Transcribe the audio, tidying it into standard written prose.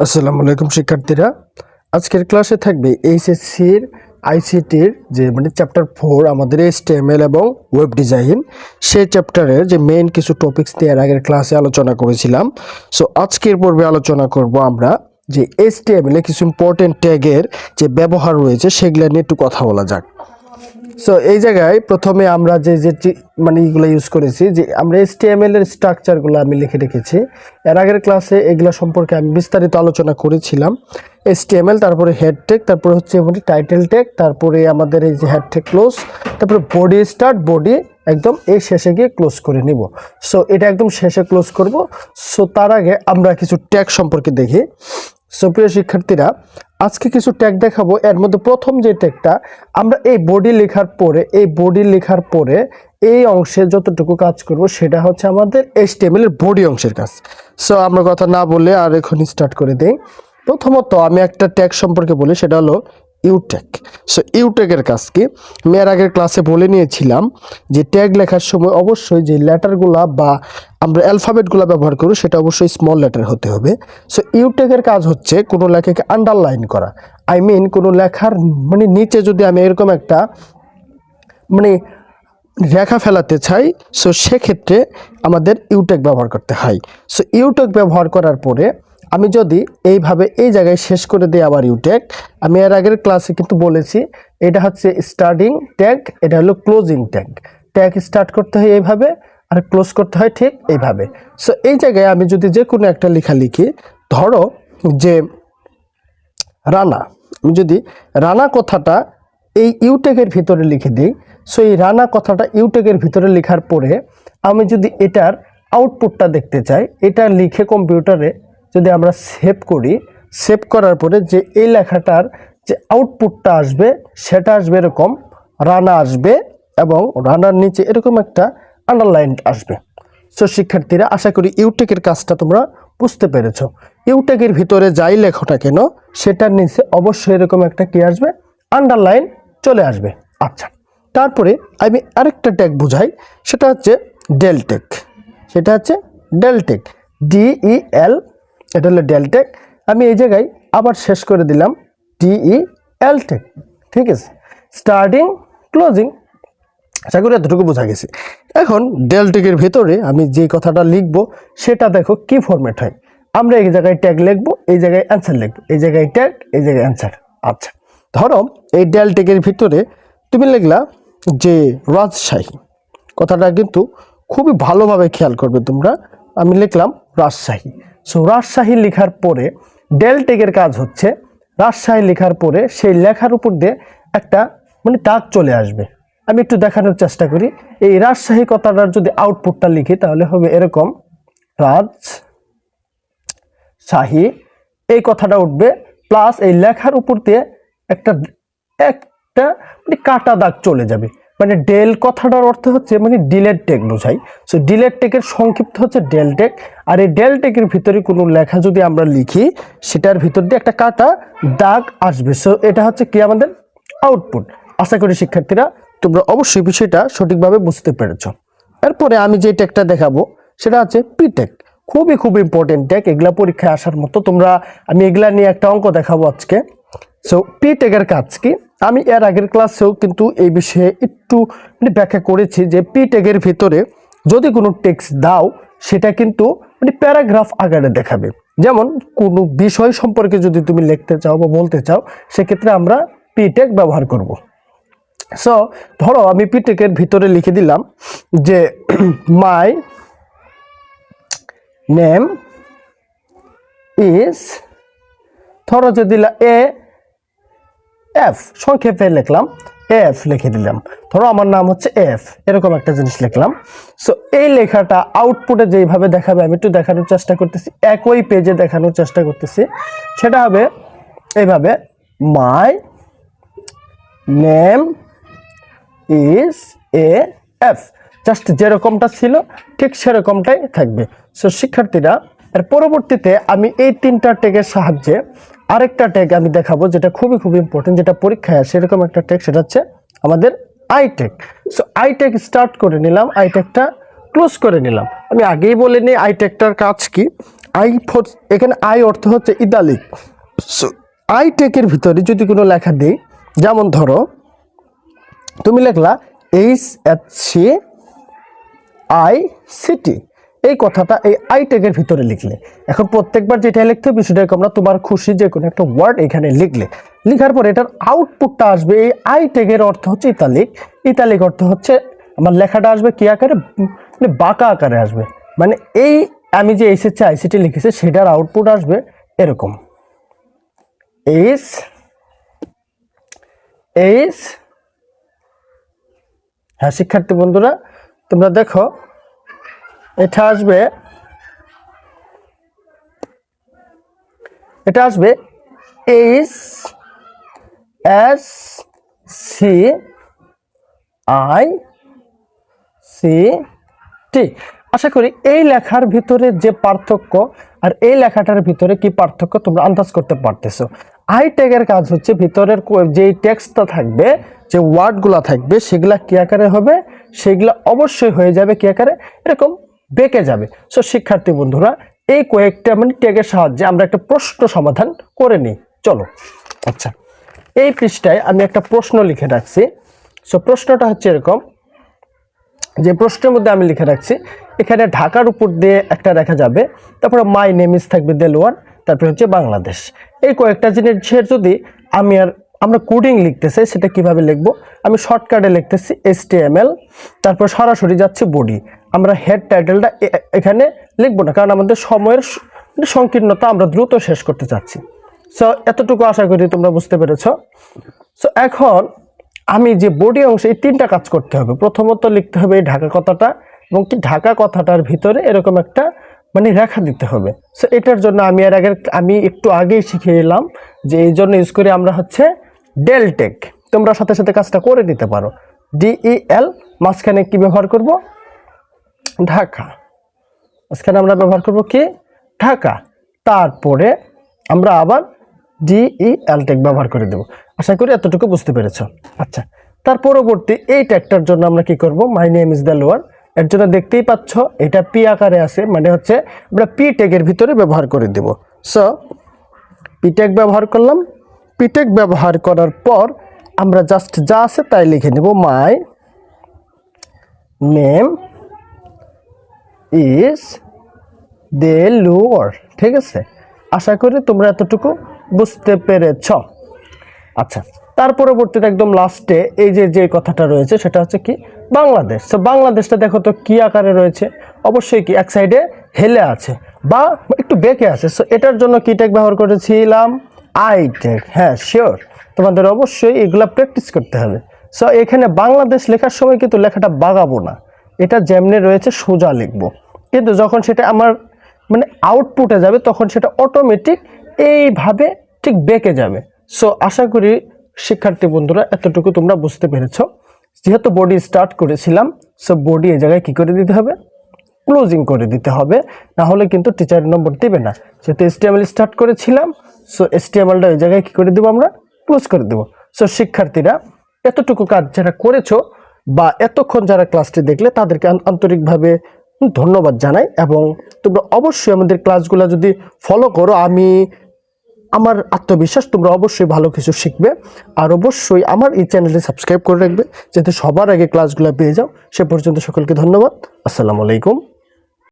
আসসালামু আলাইকুম শিক্ষার্থীরা, আজকের ক্লাসে থাকবে এইচএসসির আইসিটির যে চ্যাপ্টার 4 আমাদের এইচটিএমএল এবং ওয়েব ডিজাইন, সেই চ্যাপ্টারের যে মেইন কিছু টপিকস নিয়ে আগের ক্লাসে আলোচনা করেছিলাম। সো আজকের পর্বে আলোচনা করব আমরা যে এইচটিএমএল এ কিছু ইম্পর্টেন্ট ট্যাগের যে ব্যবহার রয়েছে সেগুলো নিয়ে একটু কথা বলা যাক। সো এই জায়গায় প্রথমে আমরা যে এগুলো ইউজ করেছি, যে আমরা HTML এর স্ট্রাকচারগুলো আমি লিখে রেখেছি। এর আগের ক্লাসে এগুলো সম্পর্কে আমি বিস্তারিত আলোচনা করেছিলাম। HTML, তারপরে হেড ট্যাগ, তারপরে হচ্ছে টাইটেল ট্যাগ, তারপরে আমাদের এই যে হেড ট্যাগ ক্লোজ, তারপরে বডি স্টার্ট, বডি একদম এই শেষে গিয়ে ক্লোজ করে নিব। সো এটা একদম শেষে ক্লোজ করব। সো তার আগে আমরা কিছু ট্যাগ সম্পর্কে দেখি। সো প্রিয় শিক্ষার্থীরা, আজকে কিছু ট্যাগ দেখাবো। এর মধ্যে প্রথম যে ট্যাগটা, আমরা এই বডি লেখার পরে এই অংশে যতটুকু কাজ করব সেটা হচ্ছে আমাদের HTML এর বডি অংশের কাজ। সো আমরা কথা না বলে আর এখন স্টার্ট করে দেই। প্রথমত আমি একটা ট্যাগ সম্পর্কে বলি, সেটা হলো ইউট্যাগ। সো ইউট্যাগের কাজ কি, আমি এর আগের ক্লাসে বলে নিয়েছিলাম যে ট্যাগ লেখার সময় অবশ্যই যে লেটারগুলা বা আমরা অ্যালফাবেটগুলো ব্যবহার করি সেটা অবশ্যই স্মল লেটার হতে হবে। সো ইউট্যাগের কাজ হচ্ছে কোনো লেখাকে আন্ডারলাইন করা। কোনো লেখার নিচে যদি আমি এরকম একটা রেখা ফেলাতে চাই, সো সেক্ষেত্রে আমাদের ইউট্যাগ ব্যবহার করতে হয়। সো ইউট্যাগ ব্যবহার করার পরে আমি যদি এইভাবে এই জায়গায় শেষ করে দিই আবার ইউট্যাগ, আমি এর আগের ক্লাসে কিন্তু বলেছি এটা হচ্ছে স্টার্টিং ট্যাগ, এটা হলো ক্লোজিং ট্যাগ। ট্যাগ স্টার্ট করতে হয় এইভাবে আর ক্লোজ করতে হয় ঠিক এইভাবে। সো এই জায়গায় আমি যদি যে কোনো একটা লেখা লিখি, ধরো যে রানা, আমি যদি রানা কথাটা এই ইউট্যাগের ভিতরে লিখে দিই, সো এই রানা কথাটা ইউট্যাগের ভিতরে লেখার পরে আমি যদি এটার আউটপুটটা দেখতে চাই, এটা লিখে কম্পিউটারে যদি আমরা সেভ করি, সেভ করার পরে যে এই লেখাটার যে আউটপুটটা আসবে সেটা আসবে এরকম, রানা আসবে এবং রানার নিচে এরকম একটা আন্ডারলাইন আসবে। সো শিক্ষার্থীরা, আশা করি ইউট্যাগের কাজটা তোমরা বুঝতে পেরেছো। ইউট্যাগের ভিতরে যাই লেখো না কেন সেটার নিচে অবশ্যই এরকম একটা কি আসবে, আন্ডারলাইন চলে আসবে। আচ্ছা, তারপরে আমি আরেকটা ট্যাগ বুঝাই, সেটা হচ্ছে ডেল ট্যাগ। সেটা হচ্ছে ডেল ট্যাগ, DEL, এটা হলো ডেল ট্যাগ। আমি এই জায়গায় আবার শেষ করে দিলাম DEL ট্যাগ, ঠিক আছে। স্টার্টিং, ক্লোজিং, আশা করি এতটুকু বোঝা গেছে। এখন ডেল ট্যাগের ভেতরে আমি যে কথাটা লিখব সেটা দেখো কি ফরম্যাট হয়। আমরা এই জায়গায় ট্যাগ লিখবো, এই জায়গায় অ্যান্সার লিখবো, এই জায়গায় ট্যাগ, এই জায়গায় অ্যান্সার। আচ্ছা, ধরো এই ডেল ট্যাগের ভিতরে তুমি লিখলা যে রাজশাহী, কথাটা কিন্তু খুবই ভালোভাবে খেয়াল করবে তোমরা। আমি লিখলাম রাজশাহী। সো রাজশাহী লেখার পরে ডেল ট্যাগের কাজ হচ্ছে রাজশাহী লেখার পরে সেই লেখার উপর দিয়ে একটা দাগ চলে আসবে। আমি একটু দেখানোর চেষ্টা করি। এই রাজশাহী কথাটার যদি আউটপুটটা লিখি তাহলে হবে এরকম, রাজশাহী, এই কথাটা উঠবে, প্লাস এই লেখার উপর দিয়ে একটা একটা কাটা দাগ চলে যাবে। ডেল কথাটার অর্থ হচ্ছে ডিলেট ট্যাগ বোঝাই। সো ডিলেট ট্যাগের সংক্ষিপ্ত হচ্ছে ডেল ট্যাগ। আর এই ডেল ট্যাগের ভিতরে কোনো লেখা যদি আমরা লিখি সেটার ভিতর দিয়ে একটা কাটা দাগ আসবে। সো এটা হচ্ছে কি আমাদের আউটপুট। আশা করি শিক্ষার্থীরা তোমরা অবশ্যই বিষয়টা সঠিকভাবে বুঝতে পেরেছ। এরপরে আমি যে ট্যাগটা দেখাবো সেটা হচ্ছে পি ট্যাগ। খুবই ইম্পর্টেন্ট ট্যাগ, এগুলা পরীক্ষায় আসার মতো। আমি এগুলা নিয়ে একটা অঙ্ক দেখাবো আজকে। সো পি ট্যাগের কাজ কি, আমি এর আগের ক্লাসেও কিন্তু এই বিষয়ে একটু ব্যাখ্যা করেছি যে পি ট্যাগের ভিতরে যদি কোনো টেক্সট দাও সেটা কিন্তু প্যারাগ্রাফ আকারে দেখাবে। যেমন কোনো বিষয় সম্পর্কে যদি তুমি লিখতে চাও বা বলতে চাও, সেক্ষেত্রে আমরা পি ট্যাগ ব্যবহার করব। সো ধরো আমি পি ট্যাগের ভিতরে লিখে দিলাম যে মাই নেম ইজ, ধরো যে দিলা এফ, সংক্ষেপে লিখলাম এফ, লিখে দিলাম। ধরো আমার নাম হচ্ছে এফ, এরকম একটা জিনিস লিখলাম। সো এই লেখাটা আউটপুটে যেইভাবে দেখাবে আমি একটু দেখানোর চেষ্টা করতেছি, একই পেজে দেখানোর চেষ্টা করতেছি। সেটা হবে এইভাবে, my name is F, just যেরকমটা ছিল ঠিক সেরকমটাই থাকবে। সো শিক্ষার্থীরা, এর পরবর্তীতে আমি এই তিনটা ট্যাগের সাহায্যে আরেকটা ট্যাগ আমি দেখাবো যেটা খুবই ইম্পর্টেন্ট, যেটা পরীক্ষায় আসে এরকম একটা ট্যাগ, সেটা হচ্ছে আমাদের I tag. So I tag start করে নিলাম, আই ট্যাগটা ক্লোজ করে নিলাম। আমি আগেই বলে নিই আই ট্যাগটার কাজ কি। আই ফর, এখানে আই অর্থ হচ্ছে ইতালিক। সো আই টেকের ভিতরে যদি কোনো লেখা দিই, যেমন ধরো তুমি লিখলা HHCICT, এই কথাটা এই আই টেকের ভিতরে লিখলে, এখন প্রত্যেকবার যেটা লিখতে হবে সেটা আমরা তোমার খুশি যে কোনো একটা ওয়ার্ড এখানে লিখলে, লিখার পর এটার আউটপুটটা আসবে এই আই টেকের অর্থ হচ্ছে ইতালিক, ইতালিক অর্থ হচ্ছে আমার লেখাটা আসবে কি আকারে, মানে বাঁকা আকারে আসবে, মানে এই আমি যে HHCICT লিখেছি সেটার আউটপুট আসবে এরকম হ্যাঁ শিক্ষার্থী বন্ধুরা তোমরা দেখো এটা আসবে HSCICT। আশা করি এই লেখার ভিতরে যে পার্থক্য আর এই লেখাটার ভিতরে কি পার্থক্য তোমরা আন্দাজ করতে পারতেছো। আই ট্যাগের কাজ হচ্ছে ভিতরের যেই টেক্সটটা থাকবে, যে ওয়ার্ডগুলো থাকবে সেগুলা কি আকারে হবে, সেগুলা অবশ্যই হয়ে যাবে কি আকারে, এরকম বেঁকে যাবে। সো শিক্ষার্থী বন্ধুরা এই কয়েকটা মানে ট্যাগের সাহায্যে আমরা একটা প্রশ্ন সমাধান করে নিই, চলো। আচ্ছা, এই পৃষ্ঠায় আমি একটা প্রশ্ন লিখে রাখছি। সো প্রশ্নটা হচ্ছে এরকম, যে প্রশ্নের মধ্যে আমি লিখে রাখছি এখানে ঢাকার উপর দিয়ে একটা রেখা যাবে, তারপরে মাই নেম ইজ থাকবে দেলোয়ার, তারপরে হচ্ছে বাংলাদেশ। এই কয়েকটা জিনিসের যদি আমরা কোডিং লিখতে চাই সেটা কিভাবে লিখব, আমি শর্টকাটে লিখতেছি HTML, তারপর সরাসরি যাচ্ছি বডি। আমরা হেড টাইটেলটা এখানে লিখবো না, কারণ আমাদের সময়ের সংকীর্ণতা, আমরা দ্রুত শেষ করতে চাচ্ছি। সো এতটুকু আশা করি তোমরা বুঝতে পেরেছো। সো এখন আমি যে বডি অংশে এই তিনটা কাজ করতে হবে। প্রথমত লিখতে হবে এই ঢাকা কথাটা, এবং কি ঢাকা কথাটার ভিতরে এরকম একটা মানে রেখা দিতে হবে। সো এটার জন্য আমি একটু আগেই শিখিয়ে এলাম যে এই জন্য ইউজ করি আমরা হচ্ছে ডেল টেক। তোমরা সাথে সাথে কাজটা করে নিতে পারো। DEL, মাঝখানে কি ব্যবহার করব, ঢাকা, মাঝখানে আমরা ব্যবহার করব কি ঢাকা, তারপরে আমরা আবার DEL টেক ব্যবহার করে দেব। আশা করি এতটুকু বুঝতে পেরেছো। আচ্ছা, তার পরবর্তী এই ট্যাগটার জন্য আমরা কি করব, মাই নেম ইজ দেলোয়ার, এর জন্য দেখতেই পাচ্ছ এটা পি আকারে আছে, মানে হচ্ছে আমরা পি ট্যাগের ভিতরে ব্যবহার করে দেব। সো পি ট্যাগ ব্যবহার করলাম, পি ট্যাগ ব্যবহার করার পর আমরা জাস্ট যা আছে তাই লিখে নেব, মাই নেম ইজ দেলোয়ার। ঠিক আছে, আশা করি তোমরা এতটুকু বুঝতে পেরেছ। আচ্ছা, তার পরবর্তীতে একদম লাস্টে এই যে কথাটা রয়েছে সেটা হচ্ছে কি বাংলাদেশ। তো বাংলাদেশটা দেখো তো কি আকারে রয়েছে, অবশ্যই কি এক সাইডে হেলে আছে বা একটু বেঁকে আছে। সো এটার জন্য কি ট্যাগ ব্যবহার করেছিলাম, আই ট্যাগ। হ্যাঁ শিওর, তোমাদের অবশ্যই এগুলা প্র্যাকটিস করতে হবে। সো এখানে বাংলাদেশ লেখার সময় কিন্তু লেখাটা বাগাবো না, এটা যেমনি রয়েছে সোজা লিখবো, কিন্তু যখন সেটা আমার মানে আউটপুটে যাবে তখন সেটা অটোমেটিক এইভাবে ঠিক বেঁকে যাবে। সো আশা করি শিক্ষার্থী বন্ধুরা এতটুকু তোমরা বুঝতে পেরেছো। যেহেতু বডি স্টার্ট করেছিলাম, সো বডি এই জায়গায় কি করে দিতে হবে, ক্লোজিং করে দিতে হবে, না হলে কিন্তু টিচার নম্বর দেবে না। যেহেতু HTML স্টার্ট করেছিলাম, সো HTMLটা ওই জায়গায় কি করে দেবো, আমরা ক্লোজ করে দেবো। সো শিক্ষার্থীরা এতটুকু কাজ যারা করেছো বা এতক্ষণ যারা ক্লাসটি দেখলে তাদেরকে আন্তরিকভাবে ধন্যবাদ জানাই, এবং তোমরা অবশ্যই আমাদের ক্লাসগুলো যদি ফলো করো, আমার আত্মবিশ্বাস তোমরা অবশ্যই ভালো কিছু শিখবে। আর অবশ্যই আমার এই চ্যানেলটি সাবস্ক্রাইব করে রাখবে যাতে সবার আগে ক্লাসগুলো পেয়ে যাও। সে পর্যন্ত সকলকে ধন্যবাদ। আসসালামু আলাইকুম।